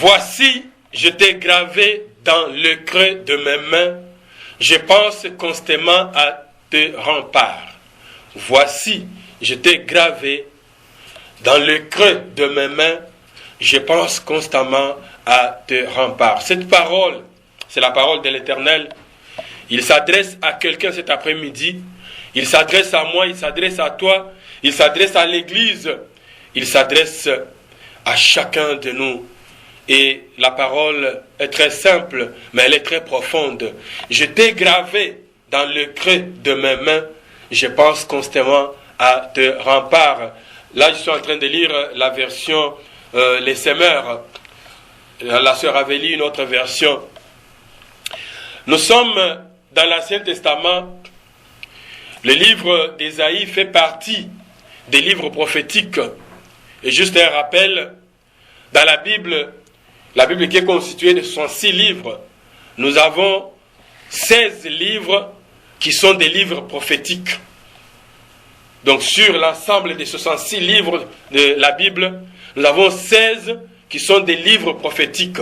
Voici, je t'ai gravé dans le creux de mes mains. Je pense constamment à tes remparts. Voici, je t'ai gravé dans le creux de mes mains. Je pense constamment à tes remparts. Cette parole, c'est la parole de l'Éternel. Il s'adresse à quelqu'un cet après-midi. Il s'adresse à moi, il s'adresse à toi. Il s'adresse à l'Église. Il s'adresse à chacun de nous. Et la parole est très simple, mais elle est très profonde. Je t'ai gravé dans le creux de mes mains. Je pense constamment à tes remparts. Là, je suis en train de lire la version Les Semeurs. La sœur avait lu une autre version. Nous sommes dans l'Ancien Testament. Le livre d'Ésaïe fait partie des livres prophétiques. Et juste un rappel, dans la Bible qui est constituée de 66 livres, nous avons 16 livres qui sont des livres prophétiques. Donc sur l'ensemble des 66 livres de la Bible, nous avons 16 qui sont des livres prophétiques.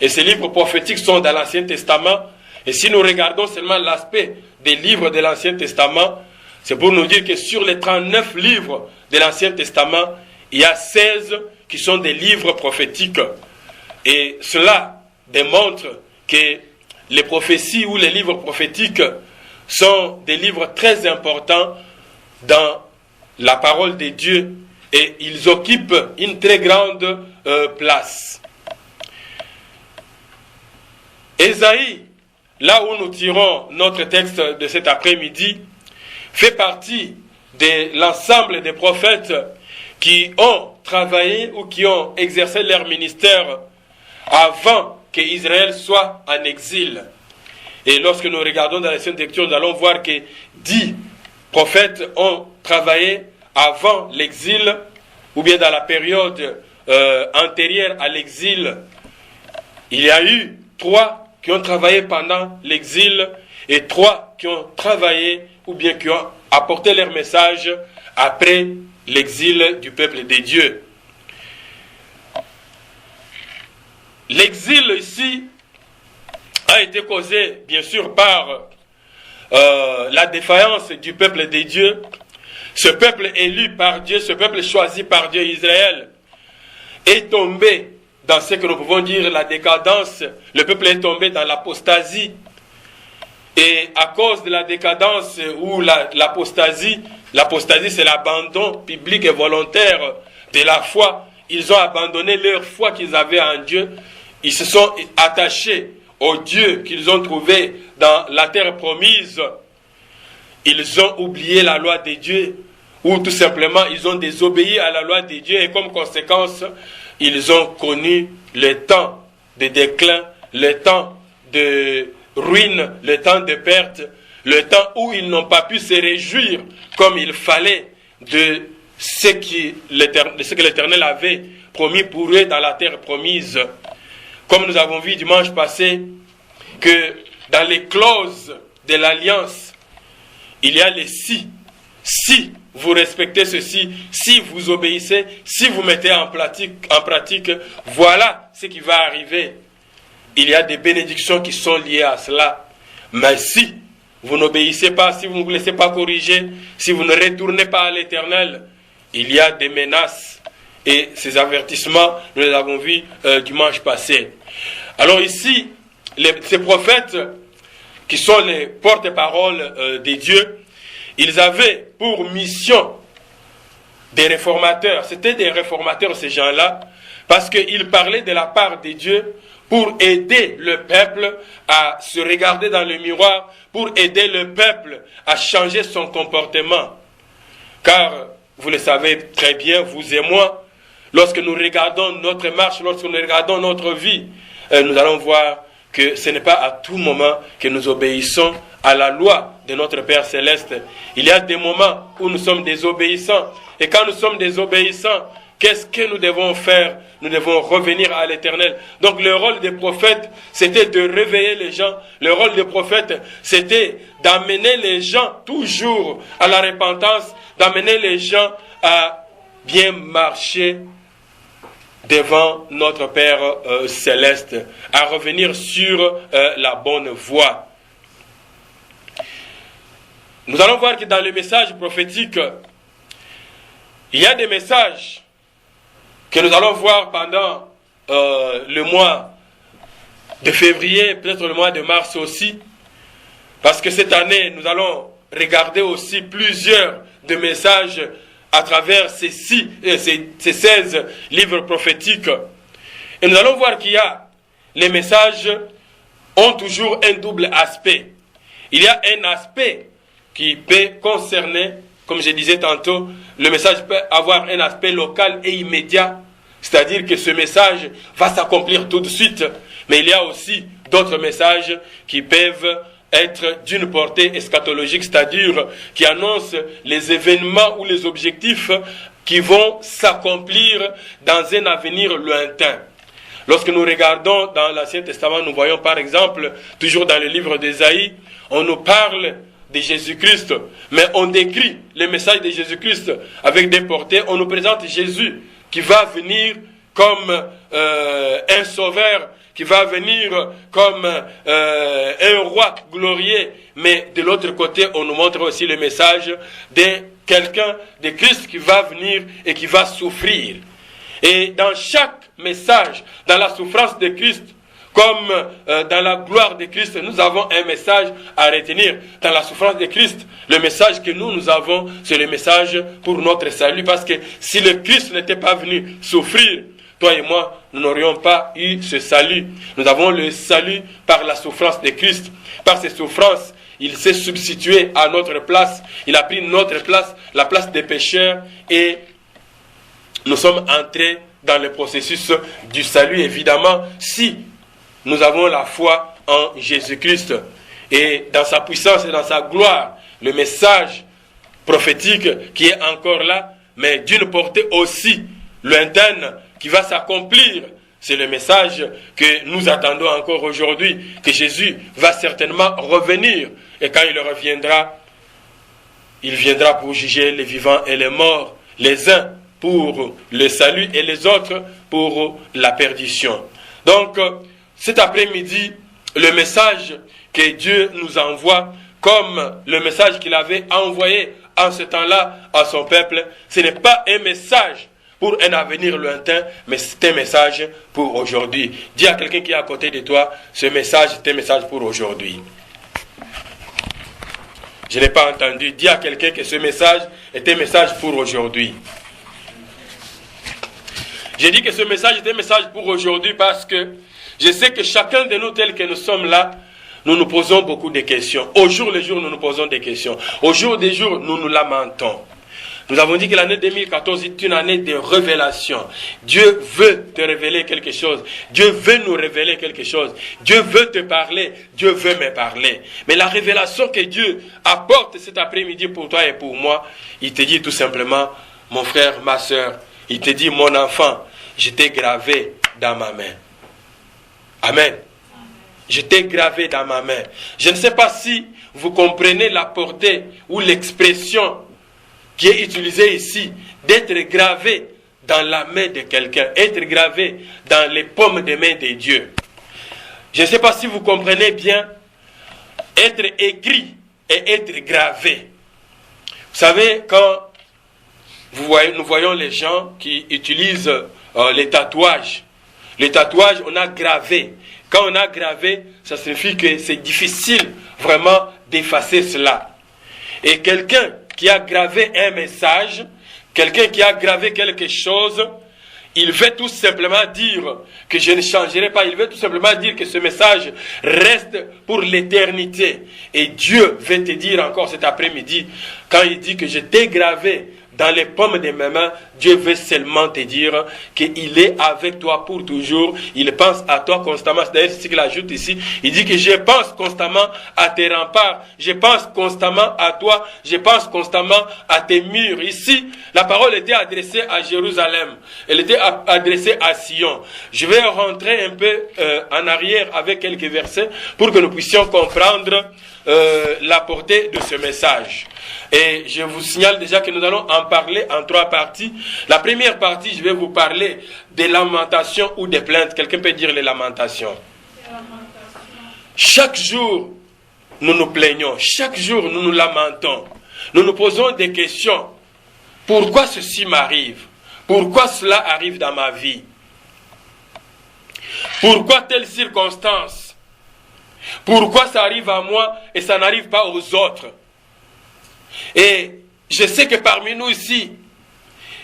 Et ces livres prophétiques sont dans l'Ancien Testament. Et si nous regardons seulement l'aspect des livres de l'Ancien Testament, c'est pour nous dire que sur les 39 livres de l'Ancien Testament, il y a 16 qui sont des livres prophétiques. Et cela démontre que les prophéties ou les livres prophétiques sont des livres très importants dans la parole de Dieu et ils occupent une très grande place. Ésaïe, là où nous tirons notre texte de cet après-midi, fait partie de l'ensemble des prophètes qui ont travaillé ou qui ont exercé leur ministère avant qu'Israël soit en exil. Et lorsque nous regardons dans les Saintes Écritures, nous allons voir que 10 prophètes ont travaillé avant l'exil, ou bien dans la période antérieure à l'exil. Il y a eu 3 qui ont travaillé pendant l'exil et 3 qui ont travaillé ou bien qui ont apporté leur message après l'exil du peuple de Dieu. L'exil ici a été causé bien sûr par la défaillance du peuple de Dieu. Ce peuple élu par Dieu, ce peuple choisi par Dieu, Israël, est tombé dans ce que nous pouvons dire la décadence. Le peuple est tombé dans l'apostasie. Et à cause de la décadence ou l'apostasie, l'apostasie c'est l'abandon public et volontaire de la foi. Ils ont abandonné leur foi qu'ils avaient en Dieu. Ils se sont attachés au Dieu qu'ils ont trouvé dans la terre promise. Ils ont oublié la loi de Dieu, ou tout simplement ils ont désobéi à la loi de Dieu et comme conséquence, ils ont connu le temps de déclin, le temps de ruine, le temps de perte, le temps où ils n'ont pas pu se réjouir comme il fallait de ce que l'Éternel avait promis pour eux dans la terre promise. Comme nous avons vu dimanche passé, que dans les clauses de l'alliance, il y a les si. Si vous respectez ceci, si vous obéissez, si vous mettez en pratique, voilà ce qui va arriver. Il y a des bénédictions qui sont liées à cela. Mais si vous n'obéissez pas, si vous ne vous laissez pas corriger, si vous ne retournez pas à l'Éternel, il y a des menaces. Et ces avertissements, nous les avons vus dimanche passé. Alors ici, ces prophètes qui sont les porte-paroles de Dieu, ils avaient pour mission des réformateurs. C'était des réformateurs ces gens-là, parce qu'ils parlaient de la part de Dieu pour aider le peuple à se regarder dans le miroir, pour aider le peuple à changer son comportement. Car, vous le savez très bien, vous et moi, lorsque nous regardons notre marche, lorsque nous regardons notre vie, nous allons voir que ce n'est pas à tout moment que nous obéissons à la loi de notre Père Céleste. Il y a des moments où nous sommes désobéissants. Et quand nous sommes désobéissants, qu'est-ce que nous devons faire? Nous devons revenir à l'Éternel. Donc le rôle des prophètes, c'était de réveiller les gens. Le rôle des prophètes, c'était d'amener les gens toujours à la repentance, d'amener les gens à bien marcher devant notre Père céleste, à revenir sur la bonne voie. Nous allons voir que dans le message prophétique, il y a des messages que nous allons voir pendant le mois de février, peut-être le mois de mars aussi, parce que cette année, nous allons regarder aussi plusieurs de messages à travers ces 16 livres prophétiques. Et nous allons voir qu'il y a, les messages ont toujours un double aspect. Il y a un aspect qui peut concerner, comme je disais tantôt, le message peut avoir un aspect local et immédiat, c'est-à-dire que ce message va s'accomplir tout de suite, mais il y a aussi d'autres messages qui peuvent être d'une portée eschatologique, c'est-à-dire qui annoncent les événements ou les objectifs qui vont s'accomplir dans un avenir lointain. Lorsque nous regardons dans l'Ancien Testament, nous voyons par exemple, toujours dans le livre d'Ésaïe, on nous parle de Jésus-Christ, mais on décrit le message de Jésus-Christ avec des portées. On nous présente Jésus qui va venir comme un sauveur, qui va venir comme un roi glorieux, mais de l'autre côté, on nous montre aussi le message de quelqu'un, de Christ qui va venir et qui va souffrir. Et dans chaque message, dans la souffrance de Christ, comme dans la gloire de Christ, nous avons un message à retenir. Dans la souffrance de Christ, le message que nous avons, c'est le message pour notre salut. Parce que si le Christ n'était pas venu souffrir, toi et moi, nous n'aurions pas eu ce salut. Nous avons le salut par la souffrance de Christ. Par ses souffrances, il s'est substitué à notre place. Il a pris notre place, la place des pécheurs. Et nous sommes entrés dans le processus du salut, évidemment, si nous avons la foi en Jésus-Christ. Et dans sa puissance et dans sa gloire, le message prophétique qui est encore là, mais d'une portée aussi lointaine, qui va s'accomplir, c'est le message que nous attendons encore aujourd'hui, que Jésus va certainement revenir. Et quand il reviendra, il viendra pour juger les vivants et les morts, les uns pour le salut et les autres pour la perdition. Donc, cet après-midi, le message que Dieu nous envoie, comme le message qu'il avait envoyé en ce temps-là à son peuple, ce n'est pas un message pour un avenir lointain, mais c'est un message pour aujourd'hui. Dis à quelqu'un qui est à côté de toi, ce message est un message pour aujourd'hui. Je n'ai pas entendu. Dis à quelqu'un que ce message est un message pour aujourd'hui. J'ai dit que ce message est un message pour aujourd'hui parce que je sais que chacun de nous, tel que nous sommes là, nous nous posons beaucoup de questions. Au jour le jour, nous nous posons des questions. Au jour des jours, nous nous lamentons. Nous avons dit que l'année 2014 est une année de révélation. Dieu veut te révéler quelque chose. Dieu veut nous révéler quelque chose. Dieu veut te parler. Dieu veut me parler. Mais la révélation que Dieu apporte cet après-midi pour toi et pour moi, il te dit tout simplement, mon frère, ma soeur, il te dit, mon enfant, je t'ai gravé dans ma main. Amen. Je t'ai gravé dans ma main. Je ne sais pas si vous comprenez la portée ou l'expression qui est utilisée ici, d'être gravé dans la main de quelqu'un, être gravé dans les paumes des mains de Dieu. Je ne sais pas si vous comprenez bien, être écrit et être gravé. Vous savez, quand nous voyons les gens qui utilisent les tatouages. Les tatouages, on a gravé. Quand on a gravé, ça signifie que c'est difficile vraiment d'effacer cela. Et quelqu'un qui a gravé un message, quelqu'un qui a gravé quelque chose, il veut tout simplement dire que je ne changerai pas. Il veut tout simplement dire que ce message reste pour l'éternité. Et Dieu veut te dire encore cet après-midi, quand il dit que je t'ai gravé dans les paumes de mes mains, Dieu veut seulement te dire qu'il est avec toi pour toujours. Il pense à toi constamment. C'est d'ailleurs ce qu'il ajoute ici. Il dit que je pense constamment à tes remparts. Je pense constamment à toi. Je pense constamment à tes murs. Ici, la parole était adressée à Jérusalem. Elle était adressée à Sion. Je vais rentrer un peu en arrière avec quelques versets pour que nous puissions comprendre la portée de ce message. Et je vous signale déjà que nous allons en parler en 3 parties. La première partie, je vais vous parler des lamentations ou des plaintes. Quelqu'un peut dire les lamentations? Chaque jour, nous nous plaignons. Chaque jour, nous nous lamentons. Nous nous posons des questions. Pourquoi ceci m'arrive? Pourquoi cela arrive dans ma vie? Pourquoi telle circonstance? Pourquoi ça arrive à moi et ça n'arrive pas aux autres? Et je sais que parmi nous ici,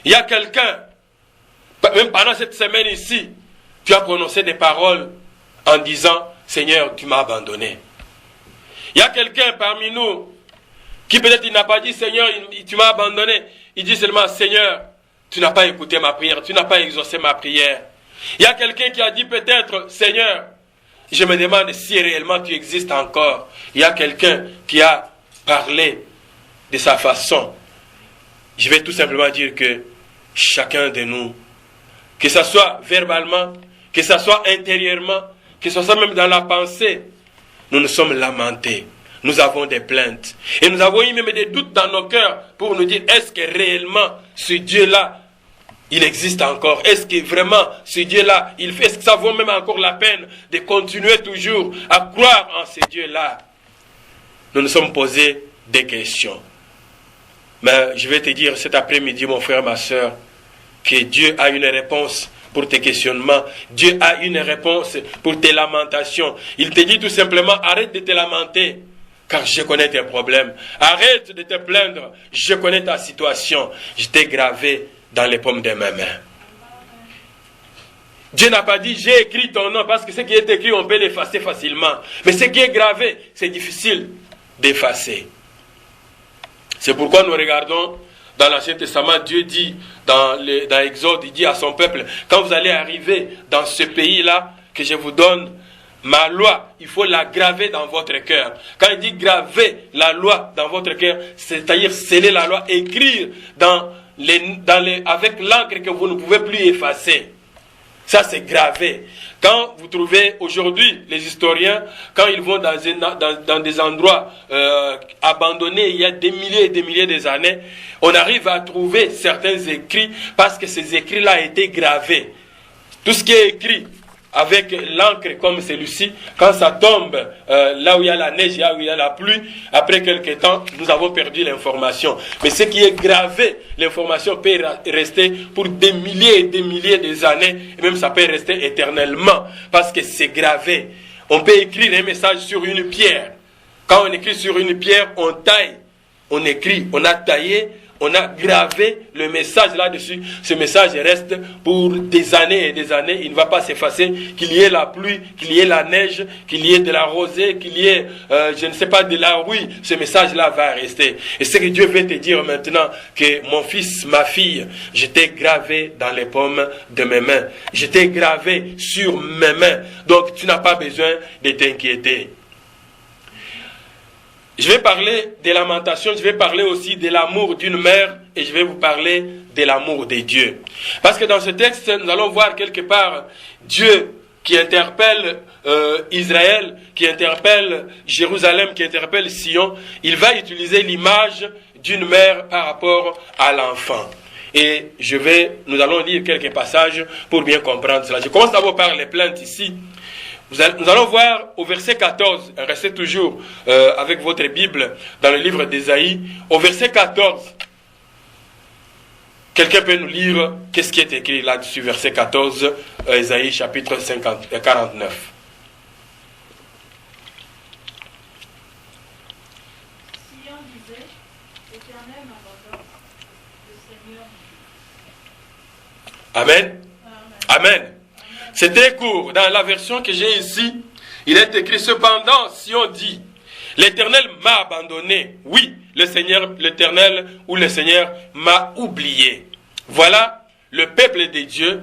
il y a quelqu'un, même pendant cette semaine ici, tu as prononcé des paroles en disant, Seigneur, tu m'as abandonné. Il y a quelqu'un parmi nous qui peut-être il n'a pas dit, Seigneur, tu m'as abandonné. Il dit seulement, Seigneur, tu n'as pas écouté ma prière, tu n'as pas exaucé ma prière. Il y a quelqu'un qui a dit peut-être, Seigneur, je me demande si réellement tu existes encore. Il y a quelqu'un qui a parlé de sa façon. Je vais tout simplement dire que chacun de nous, que ce soit verbalement, que ce soit intérieurement, que ce soit même dans la pensée, nous nous sommes lamentés. Nous avons des plaintes. Et nous avons eu même des doutes dans nos cœurs pour nous dire, est-ce que réellement ce Dieu-là, il existe encore? Est-ce que vraiment ce Dieu-là, est-ce que ça vaut même encore la peine de continuer toujours à croire en ce Dieu-là? Nous nous sommes posés des questions. Mais je vais te dire cet après-midi, mon frère, ma soeur, que Dieu a une réponse pour tes questionnements. Dieu a une réponse pour tes lamentations. Il te dit tout simplement, arrête de te lamenter, car je connais tes problèmes. Arrête de te plaindre, je connais ta situation. Je t'ai gravé dans les paumes de mes mains. Dieu n'a pas dit, j'ai écrit ton nom, parce que ce qui est écrit, on peut l'effacer facilement. Mais ce qui est gravé, c'est difficile d'effacer. C'est pourquoi nous regardons dans l'Ancien Testament, Dieu dit dans Exode, il dit à son peuple, quand vous allez arriver dans ce pays-là, que je vous donne ma loi, il faut la graver dans votre cœur. Quand il dit graver la loi dans votre cœur, c'est-à-dire sceller la loi, écrire avec l'encre que vous ne pouvez plus effacer. Ça, c'est gravé. Quand vous trouvez aujourd'hui, les historiens, quand ils vont dans des endroits abandonnés il y a des milliers et des milliers d'années, on arrive à trouver certains écrits parce que ces écrits-là ont été gravés. Tout ce qui est écrit avec l'encre comme celui-ci, quand ça tombe là où il y a la neige, là où il y a la pluie, après quelques temps, nous avons perdu l'information. Mais ce qui est gravé, l'information peut rester pour des milliers et des milliers d'années, et même ça peut rester éternellement, parce que c'est gravé. On peut écrire un message sur une pierre. Quand on écrit sur une pierre, on taille, on écrit, on a taillé, on a gravé le message là-dessus. Ce message reste pour des années et des années. Il ne va pas s'effacer. Qu'il y ait la pluie, qu'il y ait la neige, qu'il y ait de la rosée, qu'il y ait, je ne sais pas, de la rouille. Ce message-là va rester. Et c'est que Dieu veut te dire maintenant que mon fils, ma fille, je t'ai gravé dans les paumes de mes mains. Je t'ai gravé sur mes mains. Donc tu n'as pas besoin de t'inquiéter. Je vais parler des lamentations, je vais parler aussi de l'amour d'une mère et je vais vous parler de l'amour de Dieu. Parce que dans ce texte, nous allons voir quelque part Dieu qui interpelle Israël, qui interpelle Jérusalem, qui interpelle Sion. Il va utiliser l'image d'une mère par rapport à l'enfant. Et nous allons lire quelques passages pour bien comprendre cela. Je commence d'abord par les plaintes ici. Nous allons voir au verset 14, restez toujours avec votre Bible dans le livre d'Ésaïe, au verset 14. Quelqu'un peut nous lire qu'est-ce qui est écrit là-dessus, verset 14, Ésaïe chapitre 49. Sion disait, l'Éternel m'abandonne, le Seigneur. Amen. Amen. C'est très court. Dans la version que j'ai ici, il est écrit, cependant, si on dit, l'Éternel m'a abandonné, oui, le Seigneur, l'Éternel ou le Seigneur m'a oublié. Voilà le peuple de Dieu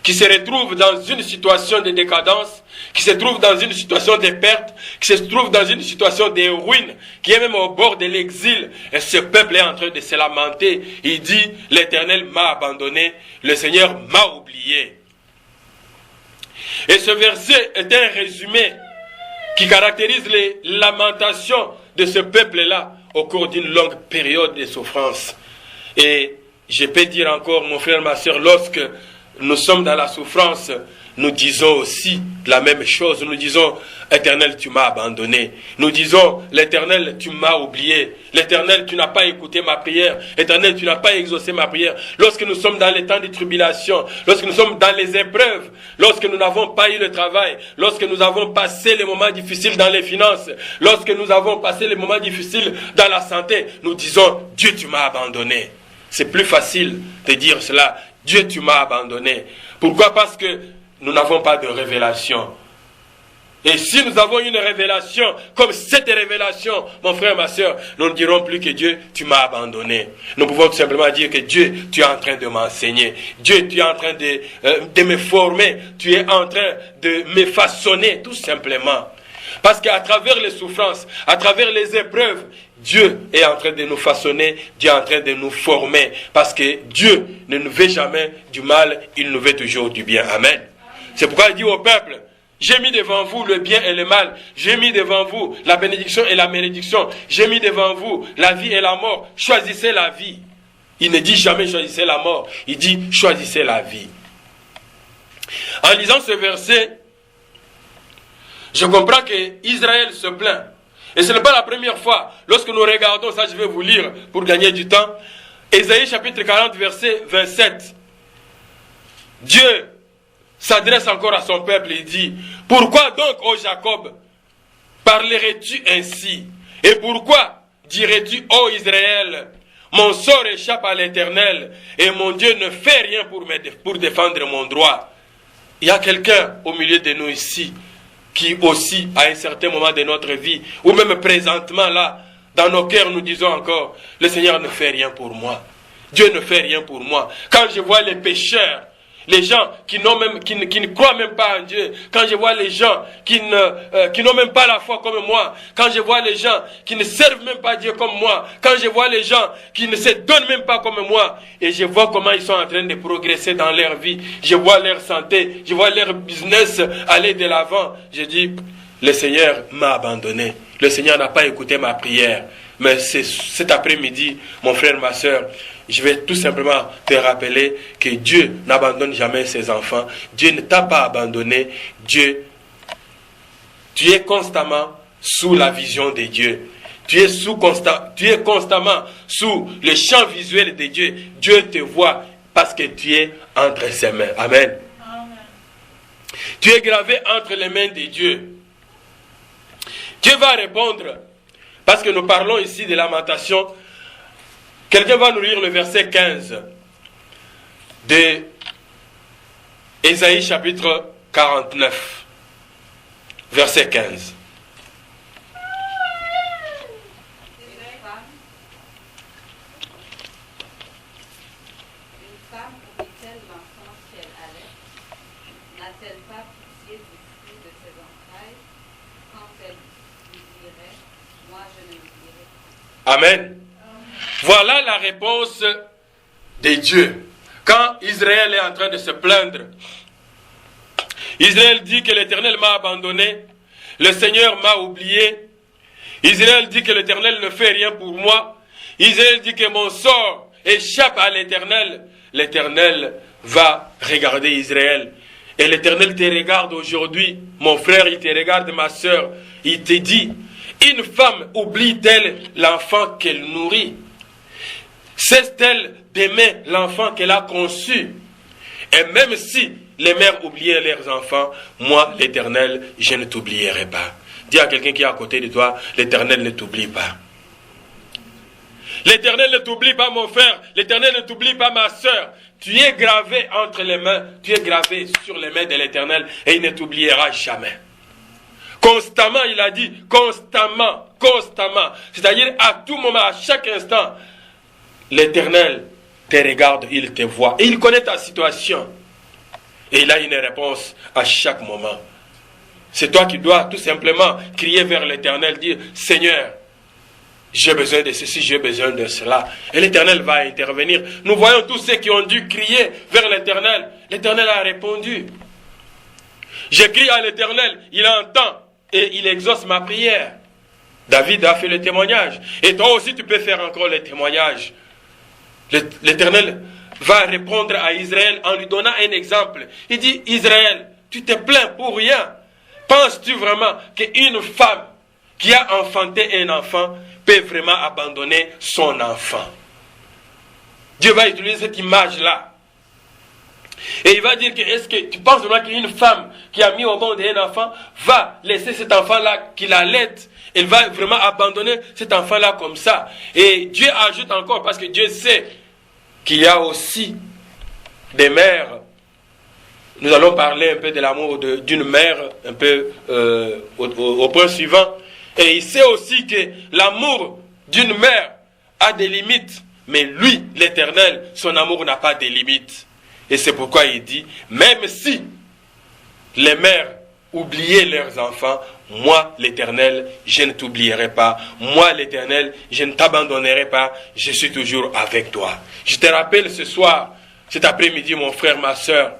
qui se retrouve dans une situation de décadence, qui se trouve dans une situation de perte, qui se trouve dans une situation de ruine, qui est même au bord de l'exil. Et ce peuple est en train de se lamenter. Il dit, l'Éternel m'a abandonné, le Seigneur m'a oublié. Et ce verset est un résumé qui caractérise les lamentations de ce peuple-là au cours d'une longue période de souffrance. Et je peux dire encore, mon frère, ma soeur, lorsque nous sommes dans la souffrance, nous disons aussi la même chose. Nous disons, Éternel, tu m'as abandonné. Nous disons, l'Éternel, tu m'as oublié. L'Éternel, tu n'as pas écouté ma prière. Éternel, tu n'as pas exaucé ma prière. Lorsque nous sommes dans les temps de tribulation, lorsque nous sommes dans les épreuves, lorsque nous n'avons pas eu le travail, lorsque nous avons passé les moments difficiles dans les finances, lorsque nous avons passé les moments difficiles dans la santé, nous disons, Dieu, tu m'as abandonné. C'est plus facile de dire cela. Dieu, tu m'as abandonné. Pourquoi? Parce que nous n'avons pas de révélation. Et si nous avons une révélation, comme cette révélation, mon frère, ma soeur, nous ne dirons plus que Dieu, tu m'as abandonné. Nous pouvons tout simplement dire que Dieu, tu es en train de m'enseigner. Dieu, tu es en train de me former. Tu es en train de me façonner, tout simplement. Parce qu'à travers les souffrances, à travers les épreuves, Dieu est en train de nous façonner, Dieu est en train de nous former. Parce que Dieu ne nous veut jamais du mal, il nous veut toujours du bien. Amen. C'est pourquoi il dit au peuple, j'ai mis devant vous le bien et le mal. J'ai mis devant vous la bénédiction et la malédiction. J'ai mis devant vous la vie et la mort. Choisissez la vie. Il ne dit jamais choisissez la mort. Il dit choisissez la vie. En lisant ce verset, je comprends qu'Israël se plaint. Et ce n'est pas la première fois. Lorsque nous regardons, ça je vais vous lire pour gagner du temps. Ésaïe chapitre 40, verset 27. Dieu s'adresse encore à son peuple et dit, pourquoi donc, ô Jacob, parlerais-tu ainsi? Et pourquoi dirais-tu, ô Israël, mon sort échappe à l'Éternel et mon Dieu ne fait rien pour défendre mon droit? Il y a quelqu'un au milieu de nous ici qui aussi, à un certain moment de notre vie, ou même présentement là, dans nos cœurs, nous disons encore, le Seigneur ne fait rien pour moi. Dieu ne fait rien pour moi. Quand je vois les pécheurs, les gens qui ne croient même pas en Dieu, quand je vois les gens qui n'ont même pas la foi comme moi, quand je vois les gens qui ne servent même pas Dieu comme moi, quand je vois les gens qui ne se donnent même pas comme moi, et je vois comment ils sont en train de progresser dans leur vie, je vois leur santé, je vois leur business aller de l'avant, je dis, le Seigneur m'a abandonné, le Seigneur n'a pas écouté ma prière. Mais cet après-midi, mon frère, ma soeur, je vais tout simplement te rappeler que Dieu n'abandonne jamais ses enfants. Dieu ne t'a pas abandonné. Dieu, tu es constamment sous la vision de Dieu. Tu es constamment sous le champ visuel de Dieu. Dieu te voit parce que tu es entre ses mains. Amen. Amen. Tu es gravé entre les mains de Dieu. Dieu va répondre. Parce que nous parlons ici de lamentation. Quelqu'un va nous lire le verset 15 de Ésaïe chapitre 49. Verset 15. Amen. Voilà la réponse de Dieu. Quand Israël est en train de se plaindre, Israël dit que l'Éternel m'a abandonné, le Seigneur m'a oublié. Israël dit que l'Éternel ne fait rien pour moi. Israël dit que mon sort échappe à l'Éternel. L'Éternel va regarder Israël. Et l'Éternel te regarde aujourd'hui, mon frère, il te regarde, ma soeur. Il te dit, une femme oublie-t-elle l'enfant qu'elle nourrit? Cesse-t-elle d'aimer l'enfant qu'elle a conçu? Et même si les mères oubliaient leurs enfants, moi, l'Éternel, je ne t'oublierai pas. Dis à quelqu'un qui est à côté de toi, l'Éternel ne t'oublie pas. L'Éternel ne t'oublie pas, mon frère. L'Éternel ne t'oublie pas, ma soeur. Tu es gravé entre les mains, tu es gravé sur les mains de l'Éternel et il ne t'oubliera jamais. Constamment, il a dit, constamment. C'est-à-dire à tout moment, à chaque instant, l'Éternel te regarde, il te voit. Et il connaît ta situation. Et il a une réponse à chaque moment. C'est toi qui dois tout simplement crier vers l'Éternel, dire, Seigneur, j'ai besoin de ceci, j'ai besoin de cela. Et l'Éternel va intervenir. Nous voyons tous ceux qui ont dû crier vers l'Éternel. L'Éternel a répondu. Je crie à l'Éternel, il entend et il exauce ma prière. David a fait le témoignage. Et toi aussi, tu peux faire encore le témoignage. L'Éternel va répondre à Israël en lui donnant un exemple. Il dit, Israël, tu te plains pour rien. Penses-tu vraiment qu'une femme qui a enfanté un enfant peut vraiment abandonner son enfant? Dieu va utiliser cette image-là. Et il va dire que, est-ce que tu penses vraiment qu'une femme qui a mis au monde un enfant va laisser cet enfant-là qu'il allaite? Elle va vraiment abandonner cet enfant-là comme ça. Et Dieu ajoute encore, parce que Dieu sait qu'il y a aussi des mères. Nous allons parler un peu de l'amour d'une mère, un peu au point suivant. Et il sait aussi que l'amour d'une mère a des limites. Mais lui, l'Éternel, son amour n'a pas de limites. Et c'est pourquoi il dit, même si les mères oubliaient leurs enfants, moi, l'Éternel, je ne t'oublierai pas. Moi, l'Éternel, je ne t'abandonnerai pas. Je suis toujours avec toi. Je te rappelle ce soir, cet après-midi, mon frère, ma soeur,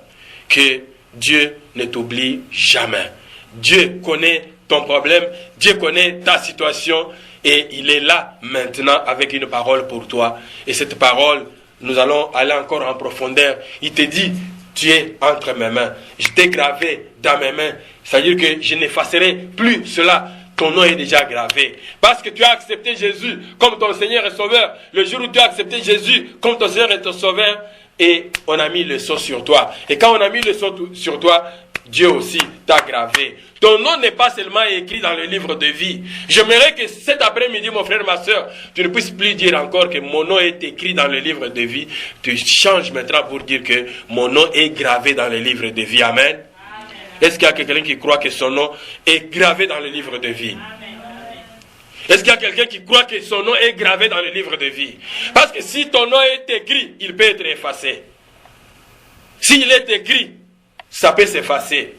que Dieu ne t'oublie jamais. Dieu connaît ton problème, Dieu connaît ta situation et il est là maintenant avec une parole pour toi. Et cette parole, nous allons aller encore en profondeur. Il te dit, tu es entre mes mains. Je t'ai gravé dans mes mains. C'est-à-dire que je n'effacerai plus cela. Ton nom est déjà gravé. Parce que tu as accepté Jésus comme ton Seigneur et Sauveur. Le jour où tu as accepté Jésus comme ton Seigneur et ton Sauveur, et on a mis le sceau sur toi. Et quand on a mis le sceau sur toi, Dieu aussi t'a gravé. Ton nom n'est pas seulement écrit dans le livre de vie. J'aimerais que cet après-midi, mon frère, ma soeur, tu ne puisses plus dire encore que mon nom est écrit dans le livre de vie. Tu changes maintenant pour dire que mon nom est gravé dans le livre de vie. Amen. Est-ce qu'il y a quelqu'un qui croit que son nom est gravé dans le livre de vie? Est-ce qu'il y a quelqu'un qui croit que son nom est gravé dans le livre de vie? Parce que si ton nom est écrit, il peut être effacé. S'il est écrit, ça peut s'effacer.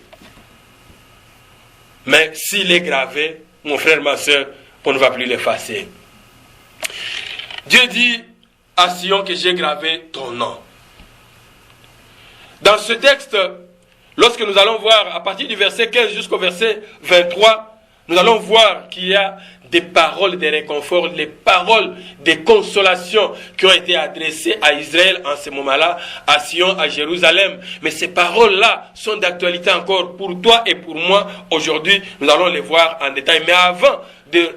Mais s'il est gravé, mon frère, ma soeur, on ne va plus l'effacer. Dieu dit à Sion que j'ai gravé ton nom. Dans ce texte, lorsque nous allons voir, à partir du verset 15 jusqu'au verset 23, nous allons voir qu'il y a des paroles de réconfort, les paroles de consolation qui ont été adressées à Israël en ce moment-là, à Sion, à Jérusalem. Mais ces paroles-là sont d'actualité encore pour toi et pour moi. Aujourd'hui, nous allons les voir en détail. Mais avant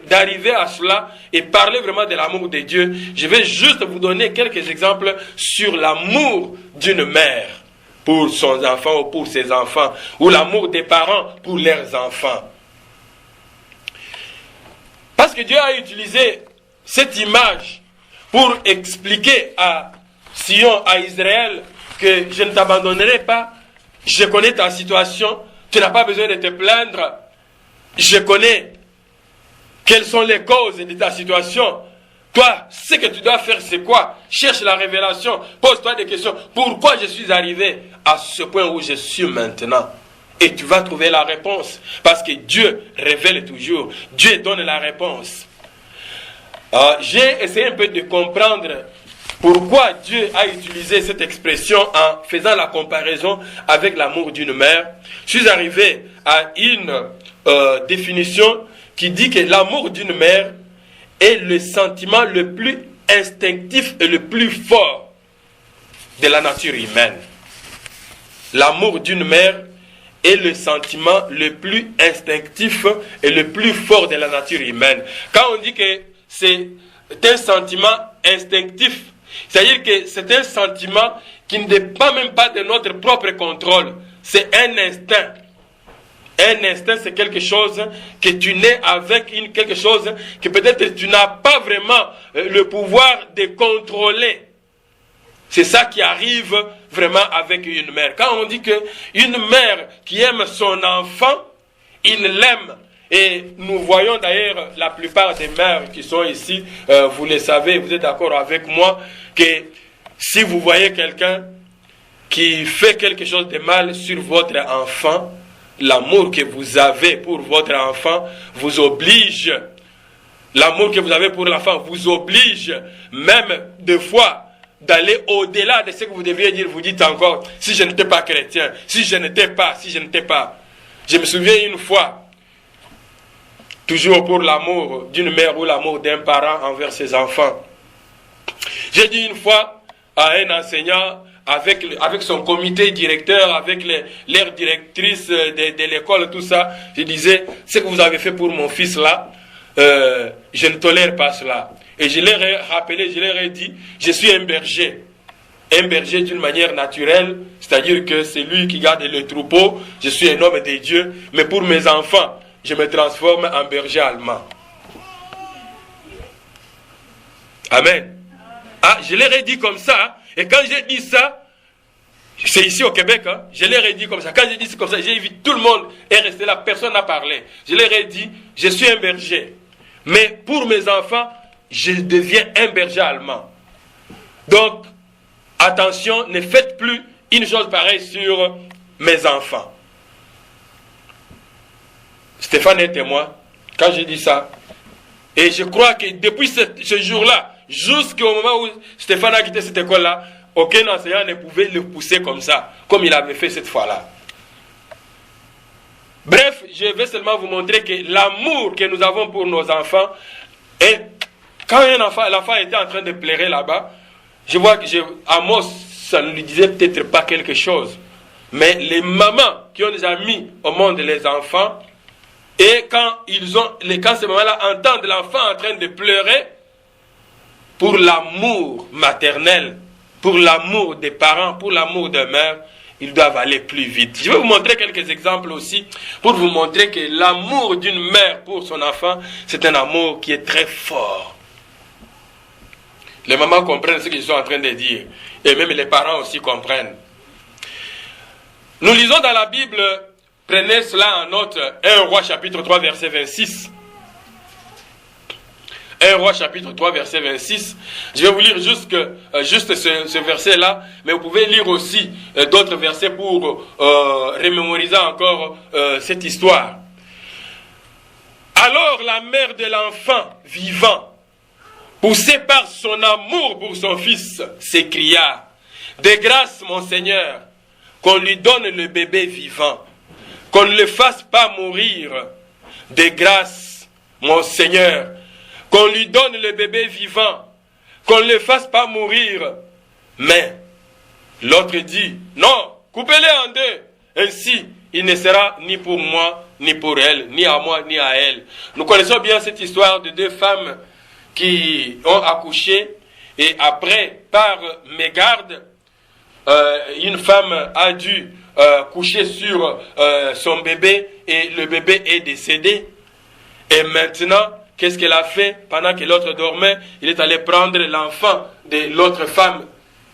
d'arriver à cela et parler vraiment de l'amour de Dieu, je vais juste vous donner quelques exemples sur l'amour d'une mère pour son enfant ou pour ses enfants, ou l'amour des parents pour leurs enfants. Parce que Dieu a utilisé cette image pour expliquer à Sion, à Israël, que je ne t'abandonnerai pas, je connais ta situation, tu n'as pas besoin de te plaindre, je connais quelles sont les causes de ta situation. Toi, ce que tu dois faire, c'est quoi? Cherche la révélation, pose-toi des questions. Pourquoi je suis arrivé à ce point où je suis maintenant? Et tu vas trouver la réponse. Parce que Dieu révèle toujours. Dieu donne la réponse. J'ai essayé un peu de comprendre pourquoi Dieu a utilisé cette expression en faisant la comparaison avec l'amour d'une mère. Je suis arrivé à une définition qui dit que l'amour d'une mère est le sentiment le plus instinctif et le plus fort de la nature humaine. L'amour d'une mère est le sentiment le plus instinctif et le plus fort de la nature humaine. Quand on dit que c'est un sentiment instinctif, c'est-à-dire que c'est un sentiment qui ne dépend même pas de notre propre contrôle. C'est un instinct. Un instinct, c'est quelque chose que tu nais avec, quelque chose que peut-être tu n'as pas vraiment le pouvoir de contrôler. C'est ça qui arrive vraiment avec une mère. Quand on dit qu'une mère qui aime son enfant, il l'aime. Et nous voyons d'ailleurs la plupart des mères qui sont ici, vous le savez, vous êtes d'accord avec moi, que si vous voyez quelqu'un qui fait quelque chose de mal sur votre enfant, l'amour que vous avez pour votre enfant vous oblige. L'amour que vous avez pour l'enfant vous oblige, même des fois, d'aller au-delà de ce que vous devriez dire. Vous dites encore, si je n'étais pas chrétien, si je n'étais pas. Je me souviens une fois, toujours pour l'amour d'une mère ou l'amour d'un parent envers ses enfants. J'ai dit une fois à un enseignant, avec son comité directeur, avec l'aire directrice de l'école, tout ça, je disais, ce que vous avez fait pour mon fils là, je ne tolère pas cela. Et je leur ai rappelé, je leur ai dit, je suis un berger d'une manière naturelle, c'est-à-dire que c'est lui qui garde le troupeau, je suis un homme de Dieu, mais pour mes enfants, je me transforme en berger allemand. Amen. Ah, je leur ai dit comme ça, et quand j'ai dit ça, c'est ici au Québec, hein, je leur ai dit comme ça. Quand j'ai dit comme ça, j'ai vu tout le monde est resté là, personne n'a parlé. Je leur ai dit, je suis un berger, mais pour mes enfants, je deviens un berger allemand. Donc, attention, ne faites plus une chose pareille sur mes enfants. Stéphane est témoin quand j'ai dit ça. Et je crois que depuis ce jour-là, jusqu'au moment où Stéphane a quitté cette école-là, aucun enseignant ne pouvait le pousser comme ça, comme il avait fait cette fois-là. Bref, je vais seulement vous montrer que l'amour que nous avons pour nos enfants, et quand l'enfant était en train de pleurer là-bas, je vois que Amos, ça ne lui disait peut-être pas quelque chose. Mais les mamans qui ont déjà mis au monde les enfants, et quand ces mamans-là entendent l'enfant en train de pleurer, pour l'amour maternel, pour l'amour des parents, pour l'amour des mères, ils doivent aller plus vite. Je vais vous montrer quelques exemples aussi, pour vous montrer que l'amour d'une mère pour son enfant, c'est un amour qui est très fort. Les mamans comprennent ce qu'ils sont en train de dire, et même les parents aussi comprennent. Nous lisons dans la Bible, prenez cela en note, 1 Roi chapitre 3 verset 26. 1 Roi chapitre 3 verset 26. Je vais vous lire juste ce verset-là, mais vous pouvez lire aussi d'autres versets pour remémoriser encore cette histoire. Alors la mère de l'enfant vivant, poussée par son amour pour son fils, s'écria, « De grâce, mon Seigneur, qu'on lui donne le bébé vivant, qu'on ne le fasse pas mourir. De grâce, mon Seigneur, qu'on lui donne le bébé vivant, qu'on ne le fasse pas mourir. » Mais l'autre dit, « Non, coupez-les en deux, ainsi il ne sera ni pour moi, ni pour elle, ni à moi, ni à elle. » Nous connaissons bien cette histoire de deux femmes qui ont accouché, et après, par mégarde, une femme a dû coucher sur son bébé, et le bébé est décédé. Et maintenant, qu'est-ce qu'elle a fait? Pendant que l'autre dormait, il est allé prendre l'enfant de l'autre femme.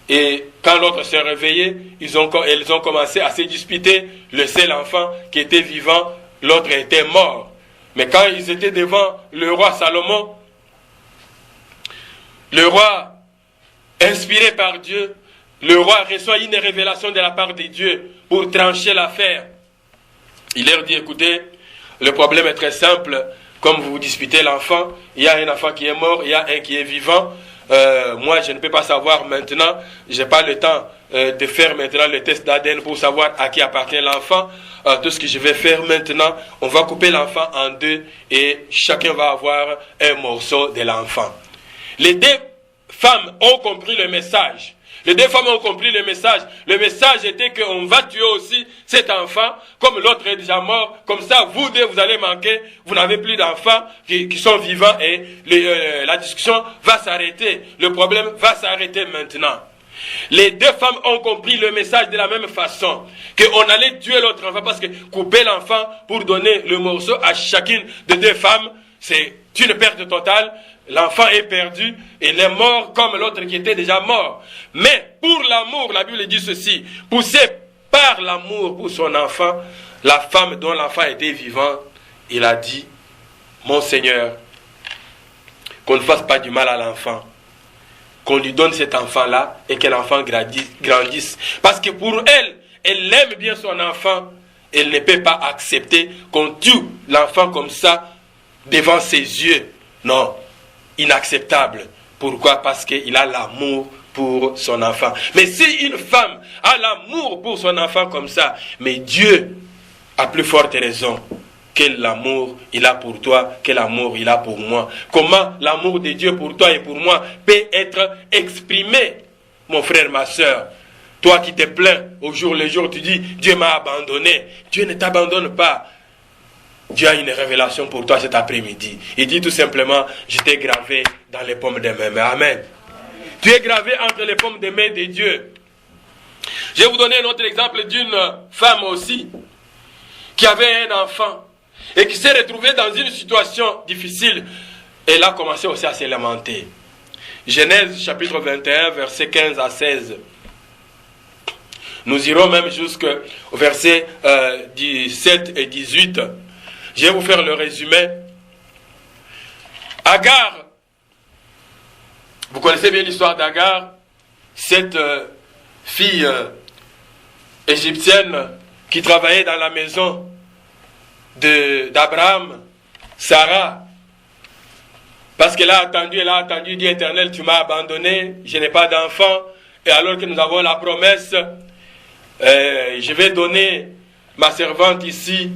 Et quand l'autre s'est réveillé, elles ont commencé à se disputer. Le seul enfant qui était vivant, l'autre était mort. Mais quand ils étaient devant le roi Salomon, le roi, inspiré par Dieu, le roi reçoit une révélation de la part de Dieu pour trancher l'affaire. Il leur dit, écoutez, le problème est très simple. Comme vous disputez l'enfant, il y a un enfant qui est mort, il y a un qui est vivant. Moi, je ne peux pas savoir maintenant. Je n'ai pas le temps de faire maintenant le test d'ADN pour savoir à qui appartient l'enfant. Tout ce que je vais faire maintenant, on va couper l'enfant en deux et chacun va avoir un morceau de l'enfant. Les deux femmes ont compris le message. Les deux femmes ont compris le message. Le message était qu'on va tuer aussi cet enfant, comme l'autre est déjà mort. Comme ça, vous deux, vous allez manquer. Vous n'avez plus d'enfants qui sont vivants et la discussion va s'arrêter. Le problème va s'arrêter maintenant. Les deux femmes ont compris le message de la même façon. Qu'on allait tuer l'autre enfant parce que couper l'enfant pour donner le morceau à chacune des deux femmes, c'est une perte totale. L'enfant est perdu et il est mort comme l'autre qui était déjà mort. Mais pour l'amour, la Bible dit ceci, poussée par l'amour pour son enfant, la femme dont l'enfant était vivant, il a dit, mon Seigneur, qu'on ne fasse pas du mal à l'enfant, qu'on lui donne cet enfant-là et que l'enfant grandisse. Parce que pour elle, elle aime bien son enfant, elle ne peut pas accepter qu'on tue l'enfant comme ça devant ses yeux. Non. Inacceptable. Pourquoi? Parce qu'il a l'amour pour son enfant. Mais si une femme a l'amour pour son enfant comme ça, mais Dieu, à plus forte raison, quel amour il a pour toi, quel amour il a pour moi. Comment l'amour de Dieu pour toi et pour moi peut être exprimé, mon frère, ma soeur. Toi qui te plains au jour le jour, tu dis, Dieu m'a abandonné. Dieu ne t'abandonne pas. Dieu a une révélation pour toi cet après-midi. Il dit tout simplement, je t'ai gravé dans les paumes de mes mains. Amen. Tu es gravé entre les paumes des mains de Dieu. Je vais vous donner un autre exemple d'une femme aussi, qui avait un enfant, et qui s'est retrouvée dans une situation difficile. Elle a commencé aussi à se lamenter. Genèse chapitre 21, versets 15 à 16. Nous irons même jusqu'au verset 17 et 18. Je vais vous faire le résumé. Agar, vous connaissez bien l'histoire d'Agar, cette fille égyptienne qui travaillait dans la maison d'Abraham, Sarah, parce qu'elle a attendu, dit Éternel, tu m'as abandonné, je n'ai pas d'enfant, et alors que nous avons la promesse, je vais donner ma servante ici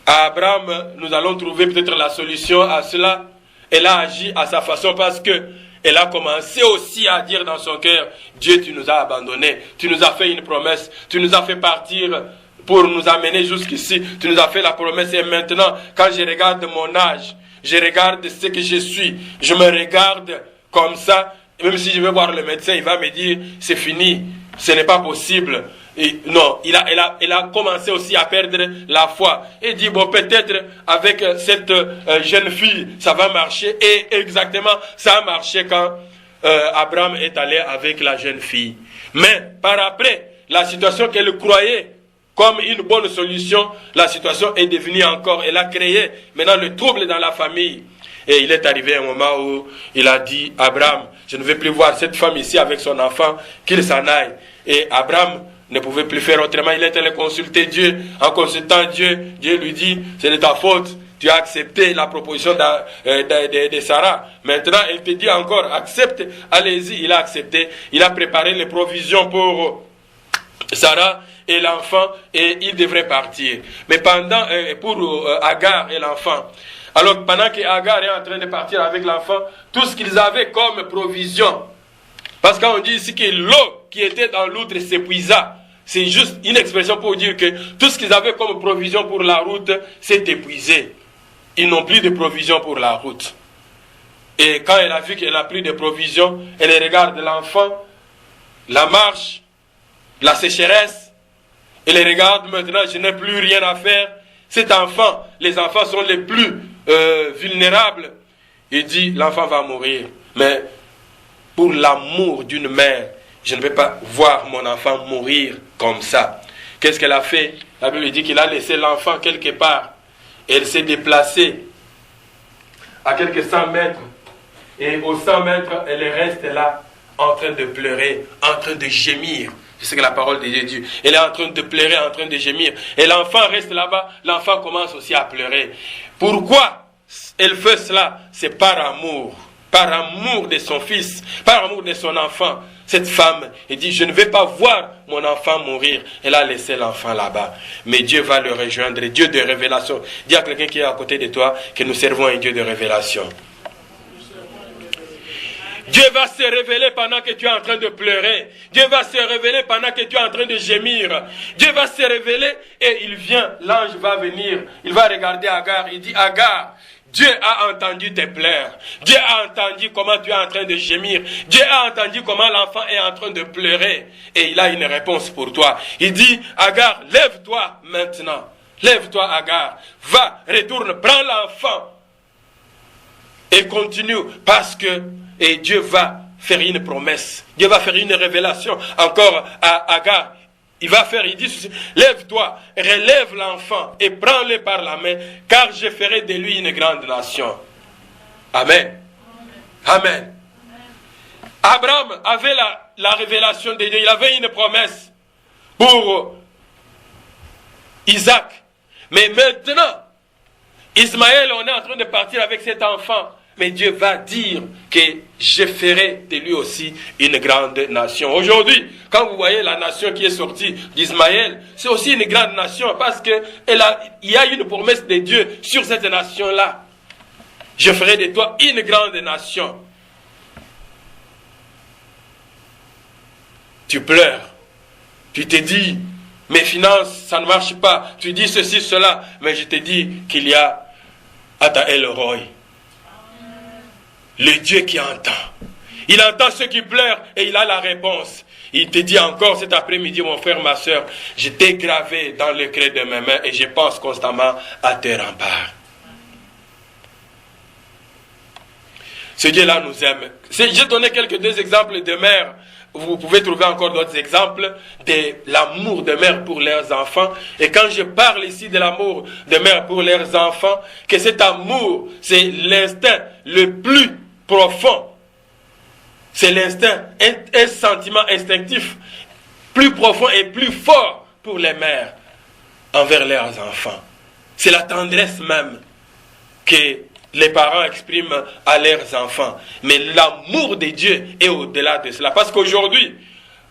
à Abraham, nous allons trouver peut-être la solution à cela. Elle a agi à sa façon parce que elle a commencé aussi à dire dans son cœur, Dieu, tu nous as abandonnés, tu nous as fait une promesse, tu nous as fait partir pour nous amener jusqu'ici, tu nous as fait la promesse et maintenant, quand je regarde mon âge, je regarde ce que je suis, je me regarde comme ça, même si je vais voir le médecin, il va me dire, c'est fini, ce n'est pas possible. Et non, il a commencé aussi à perdre la foi. Et dit, bon, peut-être avec cette jeune fille, ça va marcher. Et exactement, ça a marché quand Abraham est allé avec la jeune fille. Mais par après, la situation qu'elle croyait comme une bonne solution, la situation est devenue encore, elle a créé maintenant le trouble dans la famille. Et il est arrivé un moment où il a dit, Abraham, je ne vais plus voir cette femme ici avec son enfant, qu'il s'en aille. Et Abraham ne pouvait plus faire autrement, il est allé consulter Dieu. En consultant Dieu, Dieu lui dit, c'est de ta faute, tu as accepté la proposition de Sarah. Maintenant, elle te dit encore, accepte, allez-y. Il a accepté, il a préparé les provisions pour Sarah et l'enfant, et il devrait partir. Mais pour Agar et l'enfant, alors pendant que Agar est en train de partir avec l'enfant, tout ce qu'ils avaient comme provision, parce qu'on dit ici que l'eau qui était dans l'outre s'épuisa. C'est juste une expression pour dire que tout ce qu'ils avaient comme provision pour la route s'est épuisé. Ils n'ont plus de provision pour la route. Et quand elle a vu qu'elle n'a plus de provision, elle regarde l'enfant, la marche, la sécheresse. Elle regarde maintenant, je n'ai plus rien à faire. Cet enfant, les enfants sont les plus vulnérables. Il dit, l'enfant va mourir. Mais pour l'amour d'une mère, je ne vais pas voir mon enfant mourir comme ça. Qu'est-ce qu'elle a fait? La Bible dit qu'il a laissé l'enfant quelque part. Elle s'est déplacée à quelques 100 mètres. Et aux 100 mètres, elle reste là, en train de pleurer, en train de gémir. C'est ce que la parole de Dieu dit. Elle est en train de pleurer, en train de gémir. Et l'enfant reste là-bas. L'enfant commence aussi à pleurer. Pourquoi elle fait cela? C'est par amour. Par amour de son fils, par amour de son enfant. Cette femme, elle dit, je ne vais pas voir mon enfant mourir. Elle a laissé l'enfant là-bas. Mais Dieu va le rejoindre. Dieu de révélation. Dis à quelqu'un qui est à côté de toi que nous servons un Dieu de révélation. Dieu va se révéler pendant que tu es en train de pleurer. Dieu va se révéler pendant que tu es en train de gémir. Dieu va se révéler et il vient. L'ange va venir. Il va regarder Agar. Il dit, Agar, Dieu a entendu tes pleurs. Dieu a entendu comment tu es en train de gémir. Dieu a entendu comment l'enfant est en train de pleurer. Et il a une réponse pour toi. Il dit, Agar, lève-toi maintenant. Lève-toi, Agar. Va, retourne, prends l'enfant. Et continue parce que Dieu va faire une promesse. Dieu va faire une révélation encore à Agar. Il dit, lève-toi, relève l'enfant et prends-le par la main, car je ferai de lui une grande nation. Amen. Amen. Abraham avait la révélation de Dieu, il avait une promesse pour Isaac. Mais maintenant, Ismaël, on est en train de partir avec cet enfant mais Dieu va dire que je ferai de lui aussi une grande nation. Aujourd'hui, quand vous voyez la nation qui est sortie d'Ismaël, c'est aussi une grande nation parce que il y a une promesse de Dieu sur cette nation-là. Je ferai de toi une grande nation. Tu pleures. Tu te dis, mes finances, ça ne marche pas. Tu dis ceci, cela. Mais je te dis qu'il y a Ata El Roy, le Dieu qui entend. Il entend ceux qui pleurent et il a la réponse. Il te dit encore cet après-midi, mon frère, ma soeur, je t'ai gravé dans le creux de mes mains et je pense constamment à tes remparts. Ce Dieu-là nous aime. J'ai donné deux exemples de mères. Vous pouvez trouver encore d'autres exemples de l'amour de mères pour leurs enfants. Et quand je parle ici de l'amour de mères pour leurs enfants, que cet amour, c'est l'instinct le plus profond. C'est l'instinct, un sentiment instinctif plus profond et plus fort pour les mères envers leurs enfants. C'est la tendresse même que les parents expriment à leurs enfants. Mais l'amour de Dieu est au-delà de cela. Parce qu'aujourd'hui,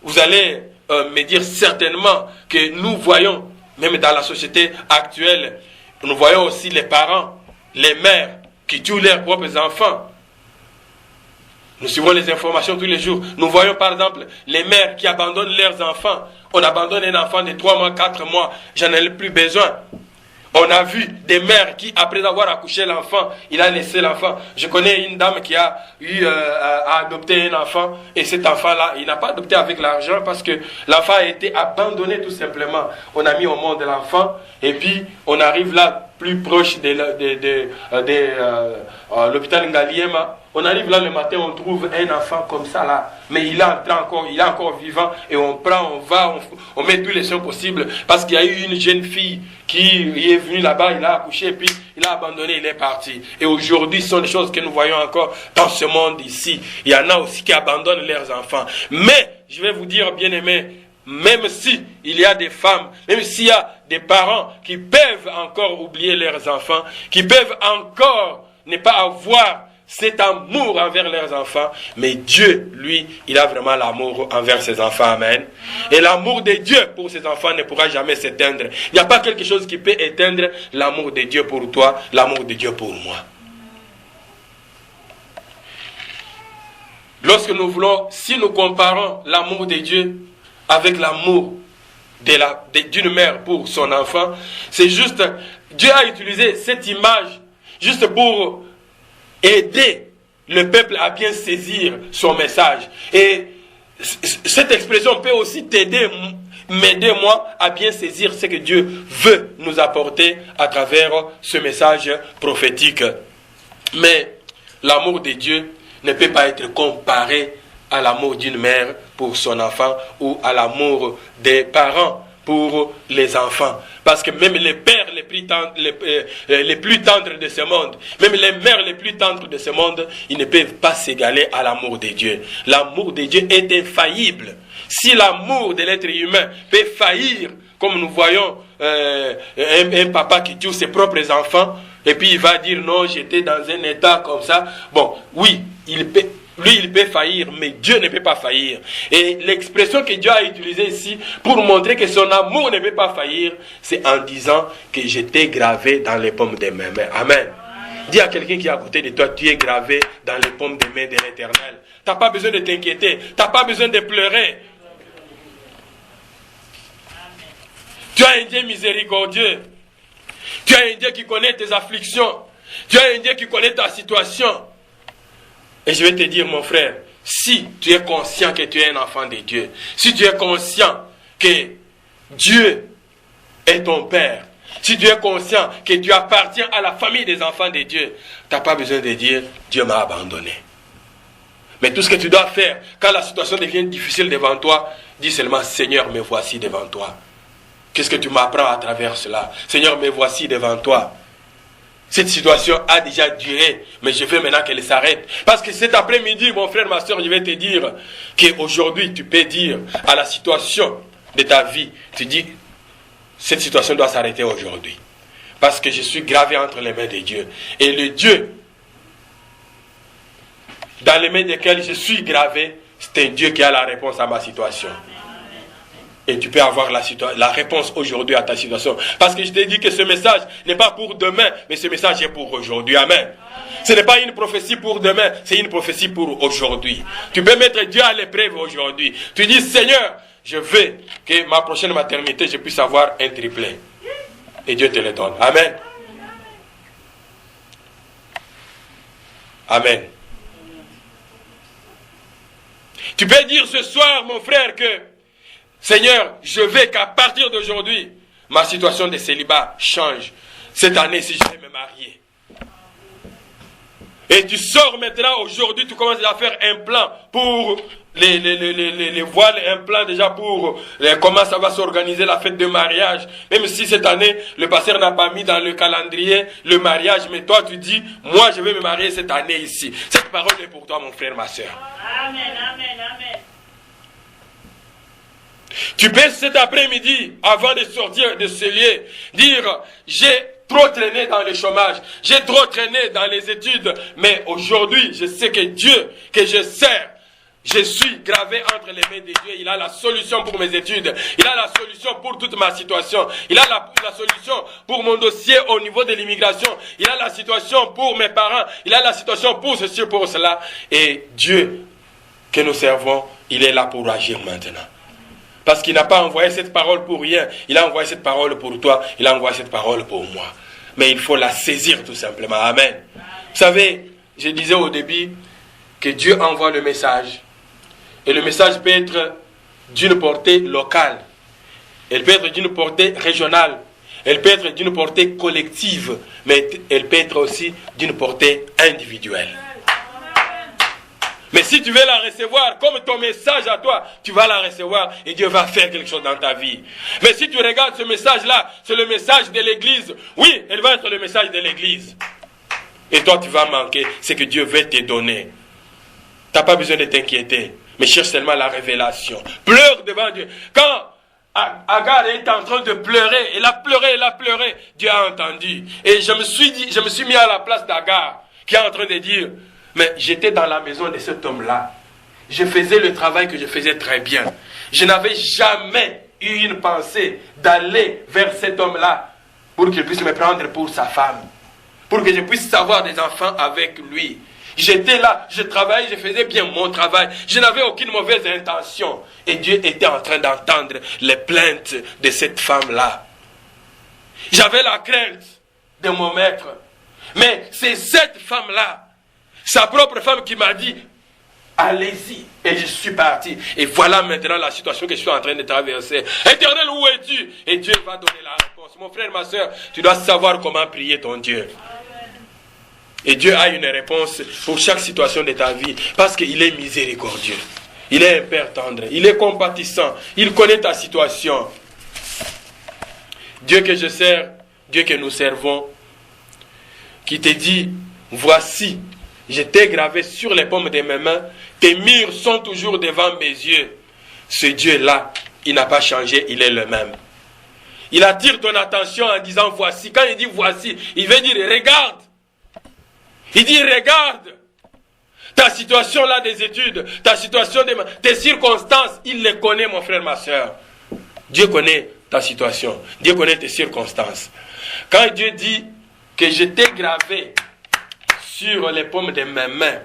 vous allez me dire certainement que nous voyons, même dans la société actuelle, nous voyons aussi les parents, les mères qui tuent leurs propres enfants. Nous suivons les informations tous les jours. Nous voyons par exemple les mères qui abandonnent leurs enfants. On abandonne un enfant de 3 mois, 4 mois, j'en ai plus besoin. On a vu des mères qui, après avoir accouché l'enfant, il a laissé l'enfant. Je connais une dame qui a eu à adopter un enfant, et cet enfant-là, il n'a pas adopté avec l'argent parce que l'enfant a été abandonné tout simplement. On a mis au monde l'enfant, et puis on arrive là, plus proche de l'hôpital Ngaliema. On arrive là le matin, on trouve un enfant comme ça là, mais il est encore vivant, et on prend, on met tous les soins possibles, parce qu'il y a eu une jeune fille qui est venue là-bas, il a accouché, et puis il a abandonné, il est parti. Et aujourd'hui, ce sont des choses que nous voyons encore dans ce monde ici. Il y en a aussi qui abandonnent leurs enfants. Mais, je vais vous dire, bien aimés, même si il y a des femmes, même s'il y a des parents qui peuvent encore oublier leurs enfants, qui peuvent encore ne pas avoir cet amour envers leurs enfants, mais Dieu, lui, il a vraiment l'amour envers ses enfants, amen. Et l'amour de Dieu pour ses enfants ne pourra jamais s'éteindre. Il n'y a pas quelque chose qui peut éteindre l'amour de Dieu pour toi, l'amour de Dieu pour moi. Lorsque nous voulons, si nous comparons l'amour de Dieu avec l'amour d'une mère pour son enfant, c'est juste, Dieu a utilisé cette image juste pour aider le peuple à bien saisir son message. Et cette expression peut aussi m'aider moi à bien saisir ce que Dieu veut nous apporter à travers ce message prophétique. Mais l'amour de Dieu ne peut pas être comparé à l'amour d'une mère pour son enfant ou à l'amour des parents pour les enfants. Parce que même les pères les plus tendres de ce monde, même les mères les plus tendres de ce monde, ils ne peuvent pas s'égaler à l'amour de Dieu. L'amour de Dieu est infaillible. Si l'amour de l'être humain peut faillir, comme nous voyons un papa qui tue ses propres enfants, et puis il va dire non, j'étais dans un état comme ça. Bon, oui, il peut faillir, mais Dieu ne peut pas faillir. Et l'expression que Dieu a utilisée ici pour montrer que son amour ne peut pas faillir, c'est en disant que j'étais gravé dans les paumes de mes mains. Amen. Dis à quelqu'un qui est à côté de toi, tu es gravé dans les paumes des mains de l'Éternel. Tu n'as pas besoin de t'inquiéter, tu n'as pas besoin de pleurer. Tu as un Dieu miséricordieux. Tu as un Dieu qui connaît tes afflictions. Tu as un Dieu qui connaît ta situation. Et je vais te dire, mon frère, si tu es conscient que tu es un enfant de Dieu, si tu es conscient que Dieu est ton Père, si tu es conscient que tu appartiens à la famille des enfants de Dieu, tu n'as pas besoin de dire, Dieu m'a abandonné. Mais tout ce que tu dois faire, quand la situation devient difficile devant toi, dis seulement, Seigneur, me voici devant toi. Qu'est-ce que tu m'apprends à travers cela? Seigneur, me voici devant toi. Cette situation a déjà duré, mais je veux maintenant qu'elle s'arrête. Parce que cet après-midi, mon frère, ma soeur, je vais te dire qu'aujourd'hui, tu peux dire à la situation de ta vie, tu dis, cette situation doit s'arrêter aujourd'hui. Parce que je suis gravé entre les mains de Dieu. Et le Dieu dans les mains desquelles je suis gravé, c'est un Dieu qui a la réponse à ma situation. Et tu peux avoir la réponse aujourd'hui à ta situation. Parce que je t'ai dit que ce message n'est pas pour demain, mais ce message est pour aujourd'hui. Amen. Ce n'est pas une prophétie pour demain, c'est une prophétie pour aujourd'hui. Tu peux mettre Dieu à l'épreuve aujourd'hui. Tu dis, Seigneur, je veux que ma prochaine maternité, je puisse avoir un triplet. Et Dieu te le donne. Amen. Amen. Tu peux dire ce soir, mon frère, que Seigneur, je veux qu'à partir d'aujourd'hui, ma situation de célibat change. Cette année, si je vais me marier. Et tu sors maintenant, aujourd'hui, tu commences à faire un plan pour les voiles, un plan déjà pour comment ça va s'organiser la fête de mariage. Même si cette année, le pasteur n'a pas mis dans le calendrier le mariage, mais toi tu dis, moi je vais me marier cette année ici. Cette parole est pour toi, mon frère, ma soeur. Amen, amen, amen. Tu peux cet après-midi, avant de sortir de ce lieu, dire, j'ai trop traîné dans le chômage, j'ai trop traîné dans les études, mais aujourd'hui, je sais que Dieu, que je sers, je suis gravé entre les mains de Dieu. Il a la solution pour mes études. Il a la solution pour toute ma situation. Il a la solution pour mon dossier au niveau de l'immigration. Il a la situation pour mes parents. Il a la situation pour ceci, pour cela. Et Dieu que nous servons, il est là pour agir maintenant. Parce qu'il n'a pas envoyé cette parole pour rien. Il a envoyé cette parole pour toi. Il a envoyé cette parole pour moi. Mais il faut la saisir tout simplement. Amen. Vous savez, je disais au début que Dieu envoie le message. Et le message peut être d'une portée locale. Elle peut être d'une portée régionale. Elle peut être d'une portée collective. Mais elle peut être aussi d'une portée individuelle. Mais si tu veux la recevoir comme ton message à toi, tu vas la recevoir et Dieu va faire quelque chose dans ta vie. Mais si tu regardes ce message-là, c'est le message de l'église. Oui, elle va être le message de l'église. Et toi, tu vas manquer ce que Dieu veut te donner. Tu n'as pas besoin de t'inquiéter. Mais cherche seulement la révélation. Pleure devant Dieu. Quand Agar est en train de pleurer, elle a pleuré, Dieu a entendu. Et je me suis mis à la place d'Agar, qui est en train de dire, mais j'étais dans la maison de cet homme-là. Je faisais le travail que je faisais très bien. Je n'avais jamais eu une pensée d'aller vers cet homme-là pour qu'il puisse me prendre pour sa femme. Pour que je puisse avoir des enfants avec lui. J'étais là, je travaillais, je faisais bien mon travail. Je n'avais aucune mauvaise intention. Et Dieu était en train d'entendre les plaintes de cette femme-là. J'avais la crainte de mon maître. Mais c'est cette femme-là, sa propre femme, qui m'a dit, allez-y. Et je suis parti. Et voilà maintenant la situation que je suis en train de traverser. Éternel, où es-tu? Et Dieu va donner la réponse. Mon frère, ma soeur, tu dois savoir comment prier ton Dieu. Et Dieu a une réponse pour chaque situation de ta vie. Parce qu'il est miséricordieux. Il est un Père tendre. Il est compatissant. Il connaît ta situation. Dieu que je sers, Dieu que nous servons, qui te dit, voici, je t'ai gravé sur les paumes de mes mains. Tes murs sont toujours devant mes yeux. Ce Dieu-là, il n'a pas changé, il est le même. Il attire ton attention en disant voici. Quand il dit voici, il veut dire regarde. Il dit regarde. Ta situation là des études, ta situation, tes circonstances, il les connaît, mon frère, ma soeur. Dieu connaît ta situation. Dieu connaît tes circonstances. Quand Dieu dit que je t'ai gravé sur les paumes de mes mains,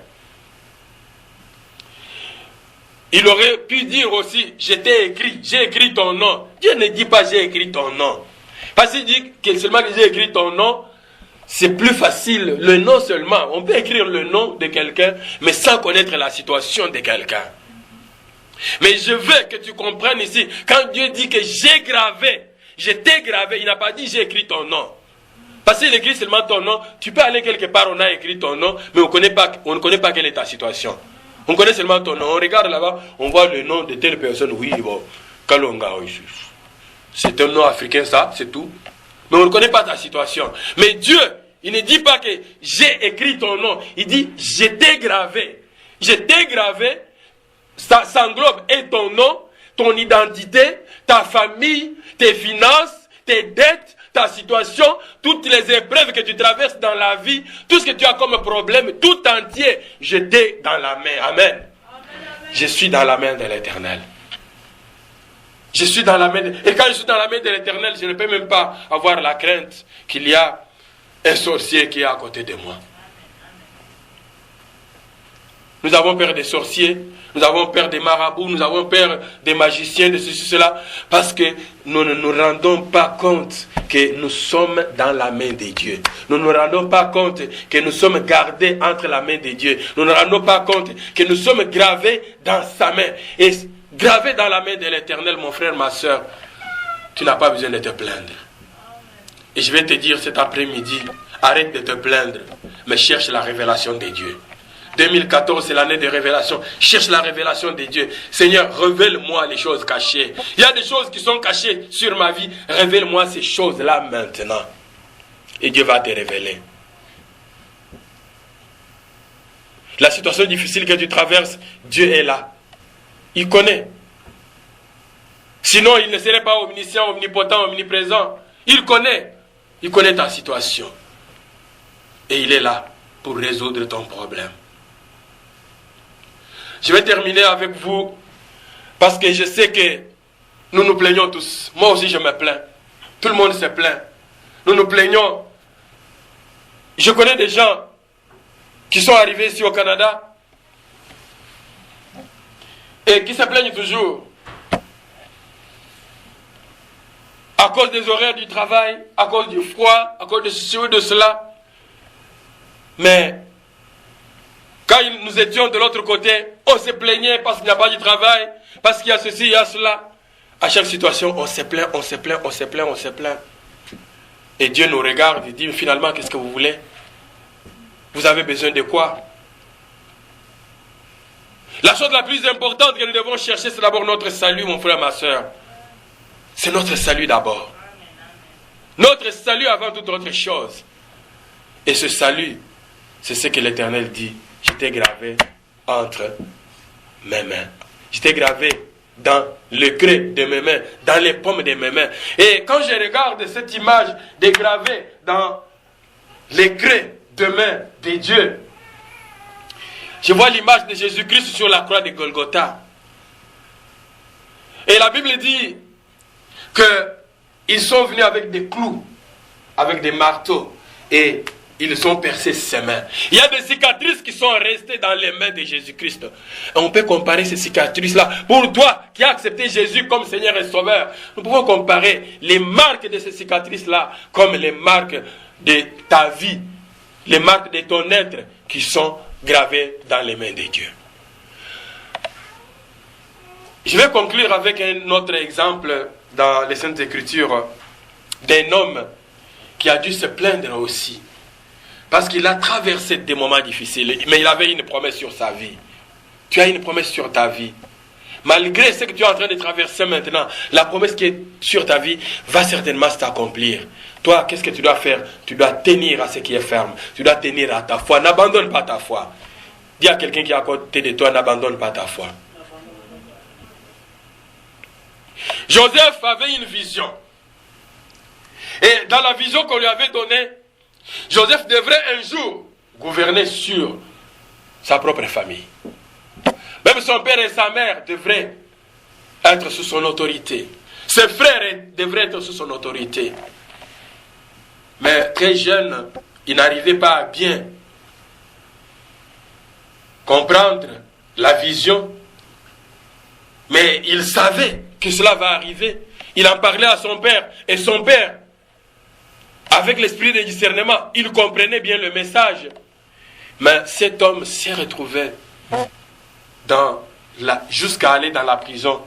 il aurait pu dire aussi, je t'ai écrit, j'ai écrit ton nom. Dieu ne dit pas j'ai écrit ton nom. Parce qu'il dit que seulement que j'ai écrit ton nom, c'est plus facile. Le nom seulement. On peut écrire le nom de quelqu'un, mais sans connaître la situation de quelqu'un. Mais je veux que tu comprennes ici, quand Dieu dit que j'ai gravé, je t'ai gravé, il n'a pas dit j'ai écrit ton nom. Parce qu'il écrit seulement ton nom, tu peux aller quelque part, on a écrit ton nom, mais on ne connaît pas quelle est ta situation. On connaît seulement ton nom. On regarde là-bas, on voit le nom de telle personne. Oui, bon, Kalonga, c'est un nom africain, ça, c'est tout. Mais on ne connaît pas ta situation. Mais Dieu, il ne dit pas que j'ai écrit ton nom. Il dit, je t'ai gravé. Je t'ai gravé, ça s'englobe et ton nom, ton identité, ta famille, tes finances, tes dettes, ta situation, toutes les épreuves que tu traverses dans la vie, tout ce que tu as comme problème, tout entier, jeté dans la main. Amen. Je suis dans la main de l'Éternel. Je suis dans la main Et quand je suis dans la main de l'Éternel, je ne peux même pas avoir la crainte qu'il y a un sorcier qui est à côté de moi. Nous avons peur des sorciers, nous avons peur des marabouts, nous avons peur des magiciens, de ceci, cela, parce que nous ne nous rendons pas compte que nous sommes dans la main de Dieu. Nous ne nous rendons pas compte que nous sommes gardés entre la main de Dieu. Nous ne nous rendons pas compte que nous sommes gravés dans sa main. Et gravés dans la main de l'Éternel, mon frère, ma soeur, tu n'as pas besoin de te plaindre. Et je vais te dire cet après-midi, arrête de te plaindre, mais cherche la révélation de Dieu. 2014, c'est l'année de révélation. Cherche la révélation de Dieu. Seigneur, révèle-moi les choses cachées. Il y a des choses qui sont cachées sur ma vie. Révèle-moi ces choses-là maintenant. Et Dieu va te révéler. La situation difficile que tu traverses, Dieu est là. Il connaît. Sinon, il ne serait pas omniscient, omnipotent, omniprésent. Il connaît. Il connaît ta situation. Et il est là pour résoudre ton problème. Je vais terminer avec vous parce que je sais que nous nous plaignons tous. Moi aussi je me plains. Tout le monde se plaint. Nous nous plaignons. Je connais des gens qui sont arrivés ici au Canada et qui se plaignent toujours à cause des horaires du travail, à cause du froid, à cause de ceci ou de cela. Mais quand nous étions de l'autre côté, on se plaignait parce qu'il n'y a pas de travail, parce qu'il y a ceci, il y a cela. À chaque situation, on se plaint, on se plaint, on se plaint, on se plaint. Et Dieu nous regarde et dit, finalement, qu'est-ce que vous voulez? Vous avez besoin de quoi? La chose la plus importante que nous devons chercher, c'est d'abord notre salut, mon frère, ma soeur. C'est notre salut d'abord. Notre salut avant toute autre chose. Et ce salut, c'est ce que l'Éternel dit. Je t'ai gravé entre mes mains. Je t'ai gravé dans le creux de mes mains, dans les paumes de mes mains. Et quand je regarde cette image dégravée dans les creux de mains de Dieu, je vois l'image de Jésus-Christ sur la croix de Golgotha. Et la Bible dit qu'ils sont venus avec des clous, avec des marteaux, et ils ont percé ses mains. Il y a des cicatrices qui sont restées dans les mains de Jésus-Christ. Et on peut comparer ces cicatrices-là. Pour toi qui as accepté Jésus comme Seigneur et Sauveur, nous pouvons comparer les marques de ces cicatrices-là comme les marques de ta vie, les marques de ton être qui sont gravées dans les mains de Dieu. Je vais conclure avec un autre exemple dans les Saintes Écritures d'un homme qui a dû se plaindre aussi. Parce qu'il a traversé des moments difficiles. Mais il avait une promesse sur sa vie. Tu as une promesse sur ta vie. Malgré ce que tu es en train de traverser maintenant, la promesse qui est sur ta vie va certainement s'accomplir. Toi, qu'est-ce que tu dois faire? Tu dois tenir à ce qui est ferme. Tu dois tenir à ta foi. N'abandonne pas ta foi. Dis à quelqu'un qui est à côté de toi, n'abandonne pas ta foi. Joseph avait une vision. Et dans la vision qu'on lui avait donnée, Joseph devrait un jour gouverner sur sa propre famille. Même son père et sa mère devraient être sous son autorité. Ses frères devraient être sous son autorité. Mais très jeune, il n'arrivait pas à bien comprendre la vision. Mais il savait que cela va arriver. Il en parlait à son père. Et son père, avec l'esprit de discernement, il comprenait bien le message. Mais cet homme s'est retrouvé jusqu'à aller dans la prison.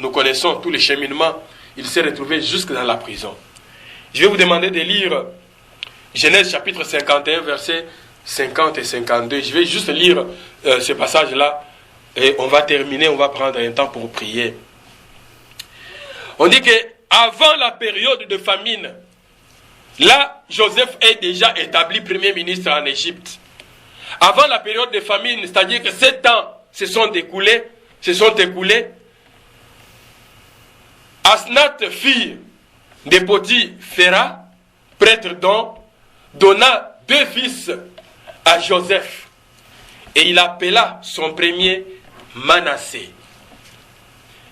Nous connaissons tous les cheminements. Il s'est retrouvé jusque dans la prison. Je vais vous demander de lire Genèse chapitre 51, versets 50 et 52. Je vais juste lire ce passage-là et on va terminer, on va prendre un temps pour prier. On dit que avant la période de famine, là, Joseph est déjà établi premier ministre en Égypte. Avant la période de famine, c'est-à-dire que 7 ans se sont écoulés, Asnath, fille de Poti-Phéra, prêtre donna 2 fils à Joseph. Et il appela son premier Manassé.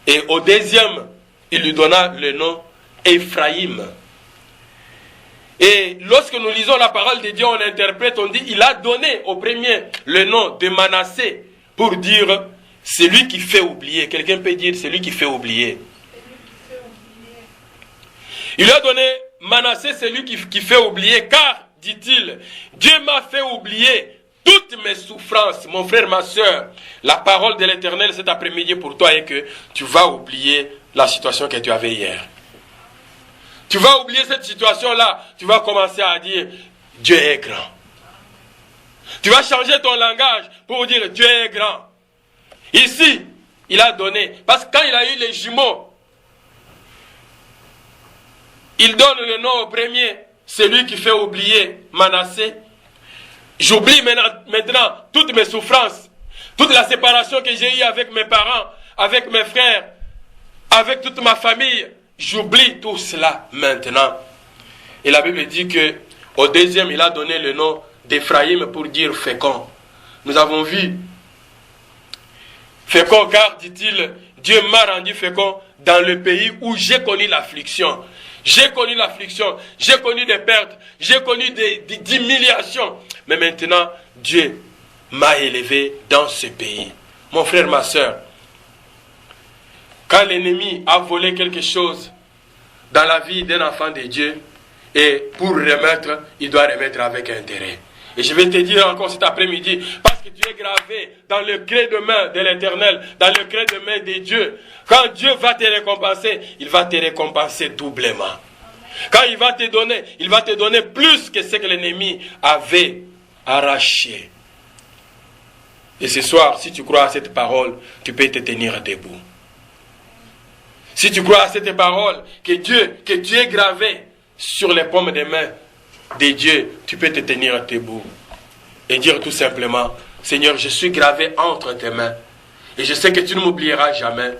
Et au deuxième, il lui donna le nom Ephraïm. Et lorsque nous lisons la parole de Dieu, on interprète, on dit, il a donné au premier le nom de Manassé pour dire celui qui fait oublier. Quelqu'un peut dire celui qui fait oublier. Il lui a donné Manassé, celui qui fait oublier, car, dit-il, Dieu m'a fait oublier toutes mes souffrances. Mon frère, ma soeur, la parole de l'Éternel cet après-midi pour toi est que tu vas oublier la situation que tu avais hier. Tu vas oublier cette situation-là. Tu vas commencer à dire, Dieu est grand. Tu vas changer ton langage pour dire, Dieu est grand. Ici, il a donné. Parce que quand il a eu les jumeaux, il donne le nom au premier, celui qui fait oublier Manassé. J'oublie maintenant toutes mes souffrances, toute la séparation que j'ai eue avec mes parents, avec mes frères, avec toute ma famille. J'oublie tout cela maintenant. Et la Bible dit que au deuxième, il a donné le nom d'Ephraïm pour dire fécond. Nous avons vu fécond car, dit-il, Dieu m'a rendu fécond dans le pays où j'ai connu l'affliction. J'ai connu l'affliction, j'ai connu des pertes, j'ai connu des humiliations. Mais maintenant, Dieu m'a élevé dans ce pays. Mon frère, ma soeur, quand l'ennemi a volé quelque chose dans la vie d'un enfant de Dieu, et pour remettre, il doit remettre avec intérêt. Et je vais te dire encore cet après-midi, parce que tu es gravé dans le gré de main de l'Éternel, dans le gré de main de Dieu. Quand Dieu va te récompenser, il va te récompenser doublement. Quand il va te donner plus que ce que l'ennemi avait arraché. Et ce soir, si tu crois à cette parole, tu peux te tenir debout. Si tu crois à cette parole, que Dieu est gravé sur les paumes des mains de Dieu, tu peux te tenir debout et dire tout simplement, Seigneur, je suis gravé entre tes mains et je sais que tu ne m'oublieras jamais.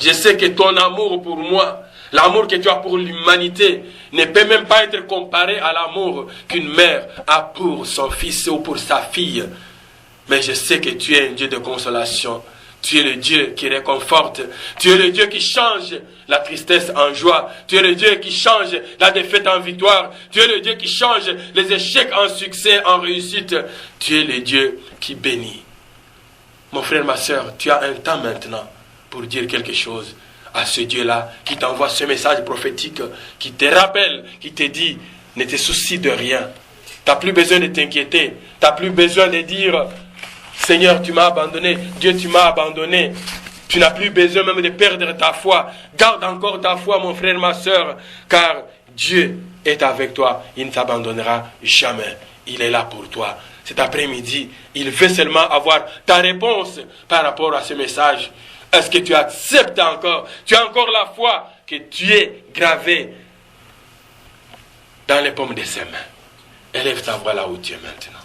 Je sais que ton amour pour moi, l'amour que tu as pour l'humanité, ne peut même pas être comparé à l'amour qu'une mère a pour son fils ou pour sa fille. Mais je sais que tu es un Dieu de consolation. Tu es le Dieu qui réconforte. Tu es le Dieu qui change la tristesse en joie. Tu es le Dieu qui change la défaite en victoire. Tu es le Dieu qui change les échecs en succès, en réussite. Tu es le Dieu qui bénit. Mon frère, ma soeur, tu as un temps maintenant pour dire quelque chose à ce Dieu-là qui t'envoie ce message prophétique, qui te rappelle, qui te dit, ne te soucie de rien. Tu n'as plus besoin de t'inquiéter. Tu n'as plus besoin de dire, Seigneur, tu m'as abandonné. Dieu, tu m'as abandonné. Tu n'as plus besoin même de perdre ta foi. Garde encore ta foi, mon frère, ma soeur, car Dieu est avec toi. Il ne t'abandonnera jamais. Il est là pour toi. Cet après-midi, il veut seulement avoir ta réponse par rapport à ce message. Est-ce que tu acceptes encore? Tu as encore la foi que tu es gravé dans les paumes de ses mains. Élève ta voix là où tu es maintenant.